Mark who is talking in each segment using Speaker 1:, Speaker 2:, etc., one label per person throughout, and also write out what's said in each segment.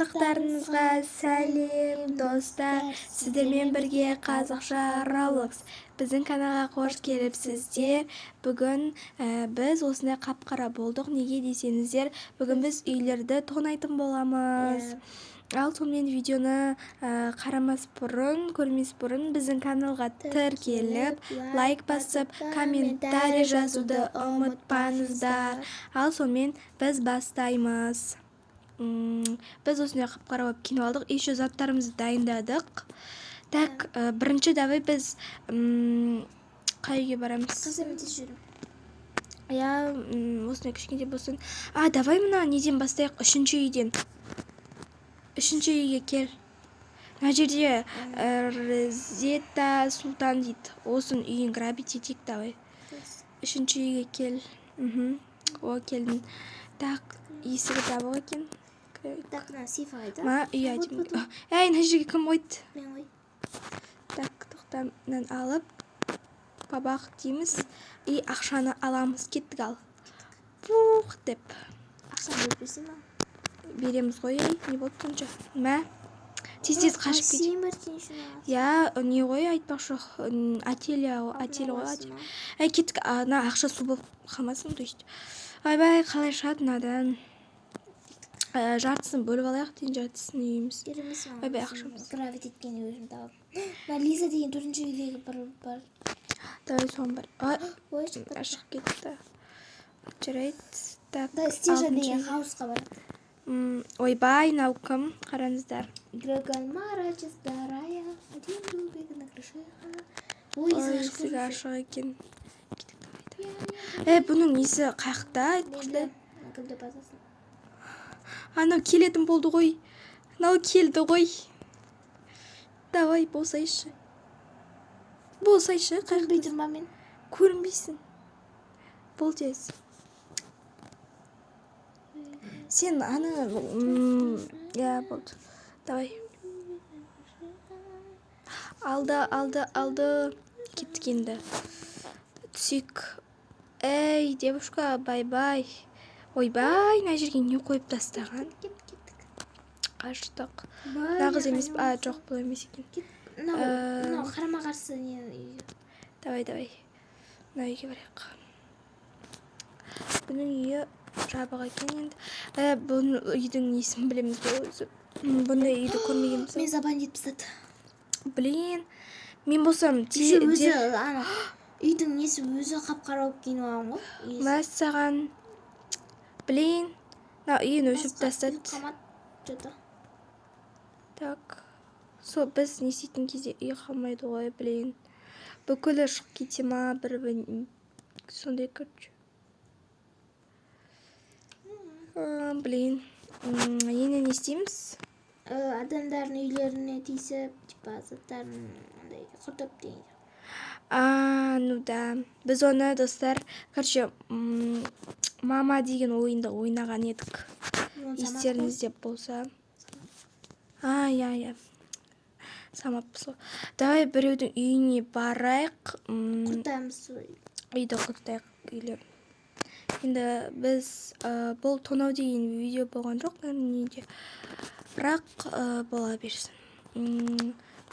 Speaker 1: Барлықтарыңызға сәлем достар, сіздермен бірге қазақша Roblox. Біздің каналға қош келіпсіздер. Бүгін біз осындай қап-қара болдық. Неге десеңіздер, бүгін біз үйлерді тонайтын боламыз. Ал сонымен видеоны қарамас бұрын, көрмес бұрын біздің каналға тіркеліп, лайк басып, комментарий жазуды ұмытпаңыздар. Ал сонымен біз бастаймыз. Біз осындай қап-қара болып киініп алдық. Еще заттарымызды дайындадық. Так, бірінші давай біз қай үйге барамыз?
Speaker 2: Қызметте жүрім.
Speaker 1: Я осындай кішкентай болсын. Давай мына неден бастайық? Үшінші үйден. Үшінші үйге кел. Мына жерде Розетта Султан дейді. Осын үйін грабить етейік, давай. Үшінші үйге кел. О, келдің. Так, есігі жабық екен.
Speaker 2: Так, мына сейф ағайда.
Speaker 1: Ма, үй әдемі. Әй, мына жерге кім қойды?
Speaker 2: Мен ғой.
Speaker 1: Так, тоқтамнан алып, бабақ дейміз. И ақшаны аламыз. Кеттік ал. Пух деп.
Speaker 2: Ақшаны бөліп берсей ма?
Speaker 1: Береміз ғой, не болып сонша? Мә? Тез-тез қашып кет.
Speaker 2: Сен бір тен үшін аласың.
Speaker 1: Я, не ғой айтпақшы, отель ғой. Әй, кеттік, ана ақша су болып қалмасын, то есть. Ай-бай, қалай шығады мынадан. Жартысын бөліп алайық дейін, жартысын үйіміз.
Speaker 2: Керемес ма?
Speaker 1: Ай-бай, ақшамыз.
Speaker 2: Гравит еткен өзім тауып. Мына Лиза деген төртінші үйдегі бір бар.
Speaker 1: Давай соған бар.
Speaker 2: Ой, шықпады.
Speaker 1: Ашық кетті. Жарайды. Так,
Speaker 2: Да, Стежа деген
Speaker 1: алтыншы.
Speaker 2: хаусқа бар.
Speaker 1: Ойбай, мынау кім? Қараңыздар.
Speaker 2: Грагальмара чистарая, один дубик на крыше. Ой,
Speaker 1: Ой,
Speaker 2: есігі
Speaker 1: есігі ашық екен. Бұның несі қаяқта?
Speaker 2: Енді, кімді базасын.
Speaker 1: Анау келетін болды ғой. Анау келді ғой. Давай, болсайшы. Болсайшы,
Speaker 2: Көрінбей тұрма мен.
Speaker 1: көрінбейсің. Бол тез. Сен аны... Я, болды. Давай. Алды. Кеттік енді. Түсек. Эй, девушка, бай-бай. Ойбай, мына жерге не қойып тастаған? Қаштық. Нағыз емес, жоқ бұл емес екен.
Speaker 2: Мынау қарама-қарсы не үйге.
Speaker 1: Давай. Мына үйге барайық. Бұның үйі жабық екен енді. Бұның үйдің несін білеміз бе өзі? Бұндай үйді көрмегенбіз.
Speaker 2: Мен забан етіп тастады.
Speaker 1: Блин, мен болсам...
Speaker 2: Өзі, үйдің несі өзі қап-қара болып киініп алған ғой.
Speaker 1: Мәссаған. Блин, мына үйін өшіп тастады.
Speaker 2: Қамат,
Speaker 1: Так, біз не істейтін кезде үй қалмайды ғой, блин. Бүкілі шығып кете ма, бір сондай көрші. Блин, енді не істейміз?
Speaker 2: Адамдардың үйлеріне тиісіп, типа заттарын құртып дейін.
Speaker 1: Ну да. Біз оны, достар, короче, мама деген ойынды ойнаған едік. Естеріңізде болса. Я. Самаппыз ғой. Давай біреудің үйіне барайық.
Speaker 2: Құртаймыз
Speaker 1: Үйді құртайық үйлер. Енді біз бұл тонау деген видео болған жоқ, неде. Бірақ бола берсін.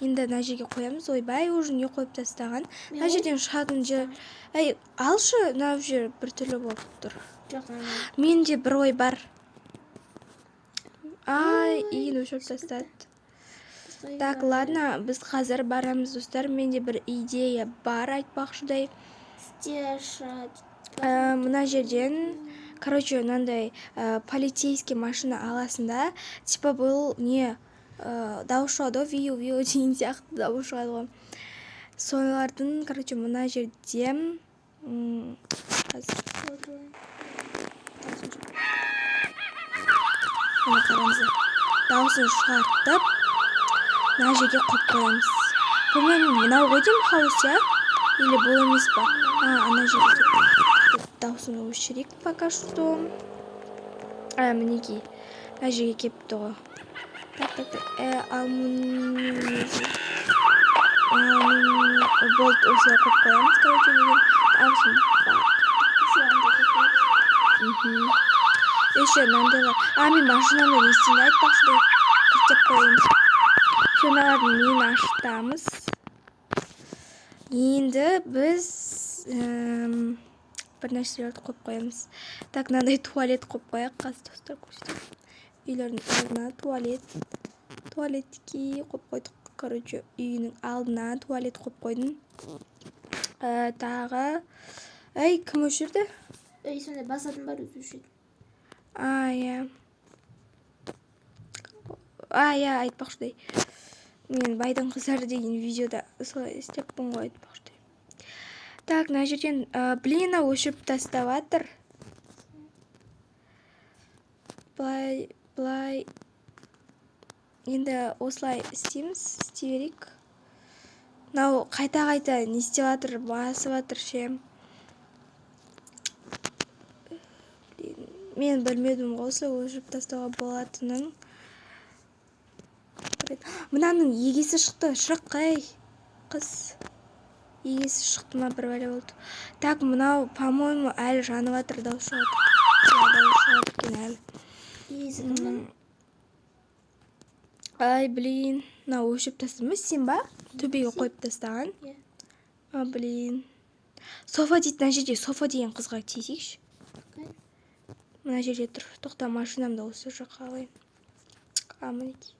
Speaker 1: Енді мына жерге қоямыз. Ойбай, уже не қойып тастаған. Мына жерден шығатын жер. Әй, алшы, мына жер бір түрлі болып тұр. Менде бір ой бар. Үйін өшіріп тастады. Так, ладно, біз қазір барамыз, достар. Менде бір идея бар, айтпақшыдай.
Speaker 2: Стеша.
Speaker 1: Мына жерден, короче, мынандай полицейский машина аласында. Типа бұл не... дауыс шығады, виу деген сияқты дауыс шығады ғой. Солардың, короче, мына жерде дауысын шығартып, мына жерге қойып қоямыз. По-моему, мынау ғой деймін хаус, я? Или бұл емес па? Ана жерге дауысын өшірейік пока что. Мінекей, мына жерге кепті ғой. Так. Болт осылай қойып қоямыз, короче, деген дауысын бар. Еще мынандайлар. Мен машинамды не істейді айтпақшы. қойын. Шыналардың мен ашытамыз. Енді біз бір нәрселерді қойып қоямыз. Так, мынандай туалет қойып қояйық. Қазір достар көрсетейін. Үйлердің алдына туалетке қойып қойдық. Короче, үйінің алдына туалет қойып қойдым. Тағы кім өшірді?
Speaker 2: Сондай басатын бар өзі өшеді.
Speaker 1: Иә. Айтпақшыдай. Мен байдың қыздары деген видеода солай істеппін ғой, айтпақшыдай. Так, мына жерден блина өшіріп тастап жатыр. Былай. Енді осылай істейміз, істей берейік. Мынау қайта не істеп жатыр, басып жатыр ше. Мен білмедім ғой осылай өшіріп тастауға болатынын. Мынаның егесі шықты, шық ей, қыз. Егесі шықты ма, бір бәле болды. Так, мынау, по-моему, әлі жанып жатыр, дауыс шығады екен әлі.
Speaker 2: Егесі кімнің?
Speaker 1: Блин, мынау өшіріп тастадым, сен ба? Төбеге қойып тастаған. Блин. Софа дейді, мына жерде Софа деген қызға тиісейікші. Мына жерде тұр. Тоқта, машинамда осы жаққа алайын. Мінекей.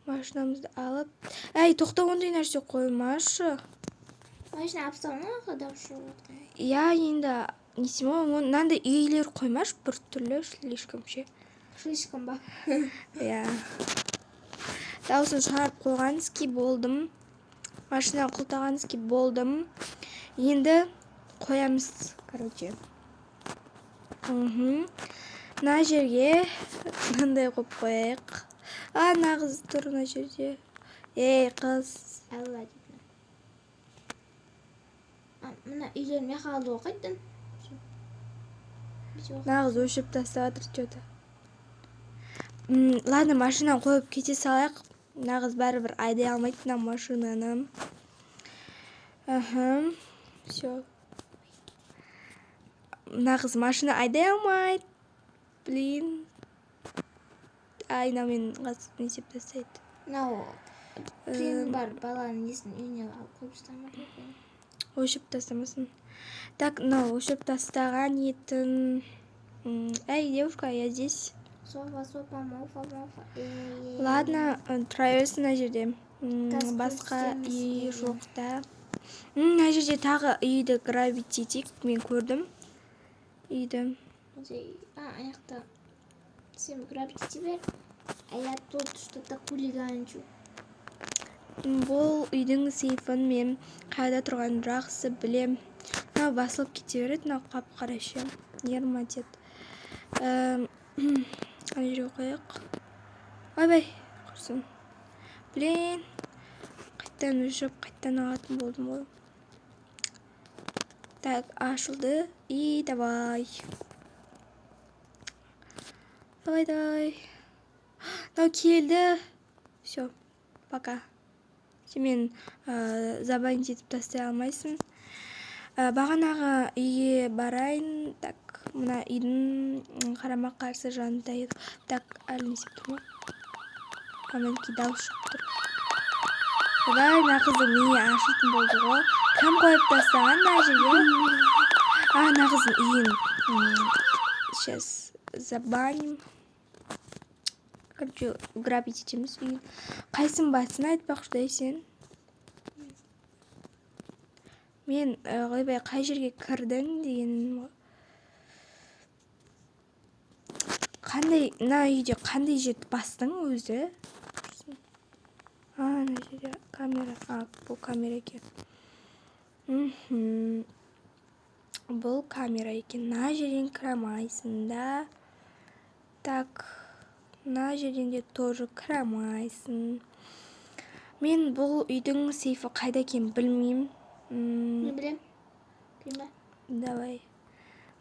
Speaker 1: Машинамызды алып. Тоқта, ондай нәрсе қоймашы.
Speaker 2: Машина апсауына дауыс шығып жатыр.
Speaker 1: Енді не істеймін ғой, мынандай үйлер қоймаш, бір түрлі слишком ше.
Speaker 2: Слишком ба?
Speaker 1: Дауысын шығарып қойғанызки болдым. Машина құлтағанызки болдым. Енді қоямыз, короче. Мына жерге мынандай қойып қояйық. Нағыз тұр мына жерде. Қыз.
Speaker 2: Алла дейді. Мына үйлерін қалды ғой қайттан.
Speaker 1: Нағыз өшіріп тастап жатыр что-то. Ладно, машинаны қойып кете салайық. Нағыз бәрібір айдай алмайды мына машинаны. Все. Нағыз машина айдай алмайды. Блин. Мен не істеп тастайды.
Speaker 2: Мынау плен бар баланың несін үйіне алып қойып тастамады.
Speaker 1: Өшіріп тастамасын. Так, мынау өшіріп тастаған етін. Девушка, я здесь.
Speaker 2: Софа, мофа.
Speaker 1: Ладно, тұра берсін мына жерде. Басқа үй жоқ та. Мына жерде тағы үйді грабить етейік. Мен көрдім үйді.
Speaker 2: Аяқта сен грабить ете бер. Я тут что-то хулиганчу.
Speaker 1: Бұл үйдің сейфін мен қайда тұрғанын жақсы білем. Мынау басылып кете береді, мынау қап-қара ше. Нерматет. Ана жерге қояйық. Ойбай, құрсын. Блин. Қайттан өшіп, қайттан алатын болдым ғой. Так, ашылды. И давай. Давай. Мынау келді. Все, пока. Сен забанить етіп тастай алмайсың. Бағанағы үйге барайын. Так, мына үйдің қарама қарсы жанында еді. Так, әлі не істеп тұр ма? Мінекей дауыс шығып тұр. Мына қыздың миы ашитын болды ғой. Кім қойып тастаған мына жерге? Мына қыздың үйін. Сейчас забаним. Короче, грабить етеміз үйін. Қайсын басын айтпақшыдай сен? Мен ойбай қай жерге кірдің деген. Қандай, мына үйде қандай жерді бастың өзі? Мына жерде камера. Бұл камера екен. Бұл камера екен. Мына жерден кіре алмайсың да. Так, мына жерден де тоже кіре алмайсың. Мен бұл үйдің сейфі қайда екенін білмеймін.
Speaker 2: Мен білем.
Speaker 1: Давай.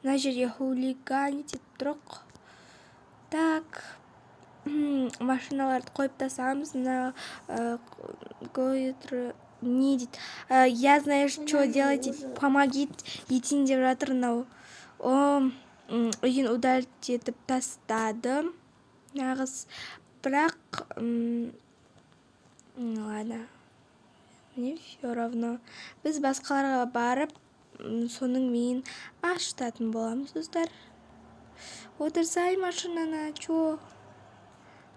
Speaker 1: Мына жерде хулиганить етіп тұрық. Так, машиналарды қойып тастағанбыз. Мына не дейді? Я знаю, что делать. Помогит етейін деп жатыр мынау. Үйін удалить етіп тастадым. нағыз. Бірақ ладно, мне все равно. Біз басқаларға барып соның миын ашытатын боламыз, достар. Отырсай машинаны, чё?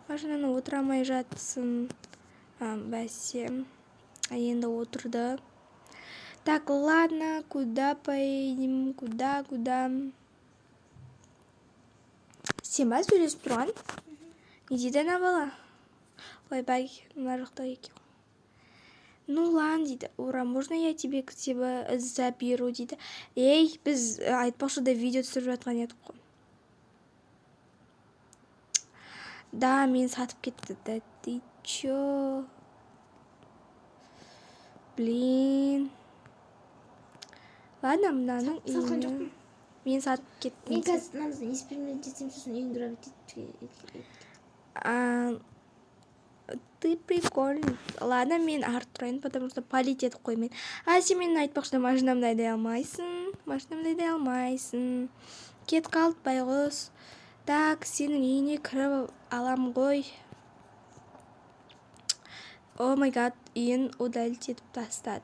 Speaker 1: Машинаны отырамай жатсын. Бәсе. Енді отырды. Так, ладно, куда поедем? Куда? Сен ба сөйлесіп тұрған? Не дейді ана бала? Ойбай, мына жақта екен. Ну ладно, дейді. Ура, можно я тебе к тебе заберу, дейді. Ей, біз айтпақшы да видео түсіріп жатқан едік қой. Да, мен сатып кетті. Да ты чё? Блин. Ладно, мынаның
Speaker 2: Сатқан
Speaker 1: үйіне.
Speaker 2: жоқпын.
Speaker 1: Мен сатып кеттім.
Speaker 2: Мен қазір мынаны эксперимент етсем, сосын үйін гравитет.
Speaker 1: Ты прикольный. Ладно, мен арт тұрайын, потому что полить етіп қоймен. Сен мен айтпақшы, машинамды айдай алмайсың. Кет қалды байғұс. Так, сенің үйіне кіріп алам ғой. О май гад, үйін удалить етіп тастады.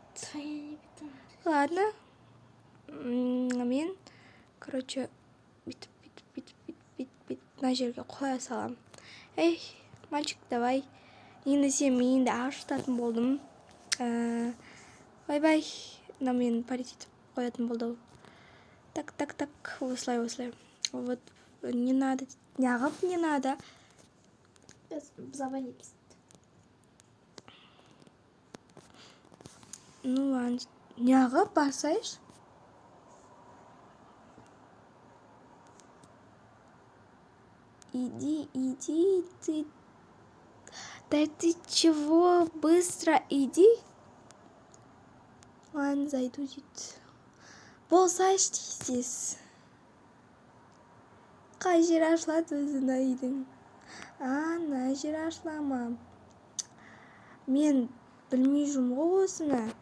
Speaker 1: Ладно. Мен, короче, бүйтіп. Мына жерге қоя салам. Эй, мальчик, давай. Енді сен миыңді ашытатын болдым. Бай-бай. Мына мен полить етіп қоятын болды. Так, осылай. Вот, не надо. Неғып не надо.
Speaker 2: Забанеміз.
Speaker 1: Ну ладно. Неғып барсайш? Иди, ты. Да ты чего? Быстро иди. Ладно, зайду, дейді. Болсайш дейсіз. Қай жер ашылады өзің үйдің? Мына жер ашыла ма? Мен білмей жүрмін ғой осыны.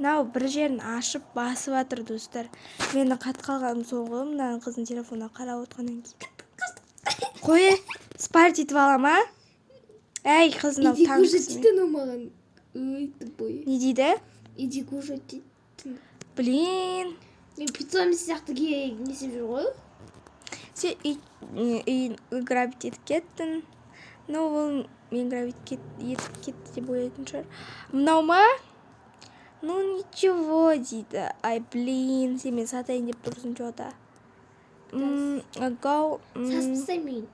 Speaker 1: Мынау бір жерін ашып басып жатыр, достар. Мені қат қалғаным соңғы, мына қыздың телефонына қарап отырғаннан кейін. Қой, спарт етіп алама? Әй, қызын алып
Speaker 2: Иди кушать дейді маған. Ой, тупой.
Speaker 1: Не дейді?
Speaker 2: Иди кушать дейді.
Speaker 1: Блин.
Speaker 2: Мен питомец сияқты несіп жүр ғой.
Speaker 1: Сен үйін грабит етіп кеттің. Но ол мен грабит етіп кетті деп ойлайтын шығар. Мынау ма? Ну ничего, дейді. Ай, блин, сен мен сатайын деп тұрсың жода. Гау.
Speaker 2: Састаймын.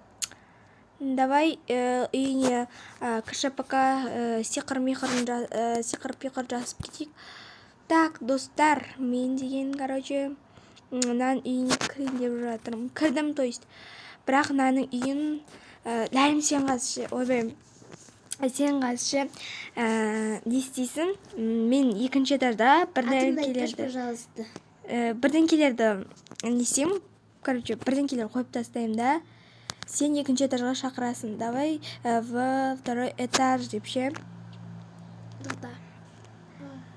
Speaker 1: Давай үйіне КШПК сиқыр-пиқыр жасып кетейік. Так, достар, мен деген, короче, мынаның үйіне кірейін деп жатырмын. Кірдім, то есть. Бірақ мынаның үйін ләрім сен қазшы. Ойбай, сен қазшы не істейсің? Мен екінші этажда бірдеңкелерді не істеймін? Короче, бірдеңкелер қойып тастаймын да. Сен екінші этажға шақырасың. Давай в второй этаж деп ше.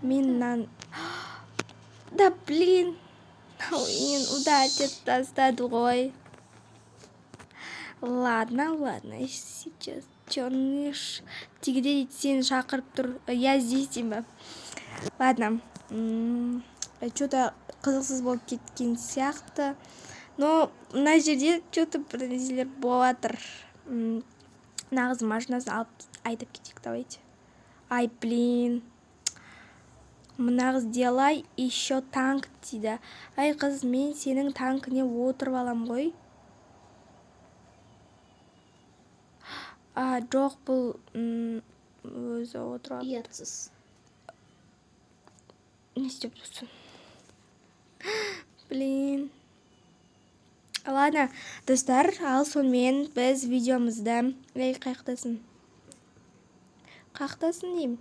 Speaker 1: Мен Да, блин. Мен удалить етіп тастады ғой. Ладно, сейчас чёрныш. Тегде дейді сені шақырып тұр. Я здесь деймін. Ладно. Что-то қызықсыз болып кеткен сияқты. Но мына жерде что-то бір нәрселер болатыр. Нағыз машинасын алып айтып кетейік, давайте. Ай, блин. Мынағыз делай еще танк дейді. Ай, қыз, мен сенің танкіне отырып алам ғой. Жоқ, бұл өзі отырып.
Speaker 2: Ұятсыз.
Speaker 1: Не істеп тұрсың? Блин. Ладно, достар, ал сонымен біз видеомызды... Қаяқтасың деймін.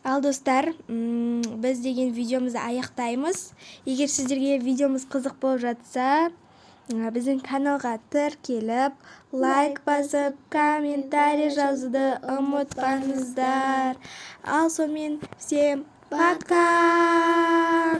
Speaker 1: Ал достар, біз деген видеомызды аяқтаймыз. Егер сіздерге видеомыз қызық болып жатса, біздің каналға тіркеліп, лайк басып, комментарий жазуды ұмытпаңыздар. Ал сонымен всем пока!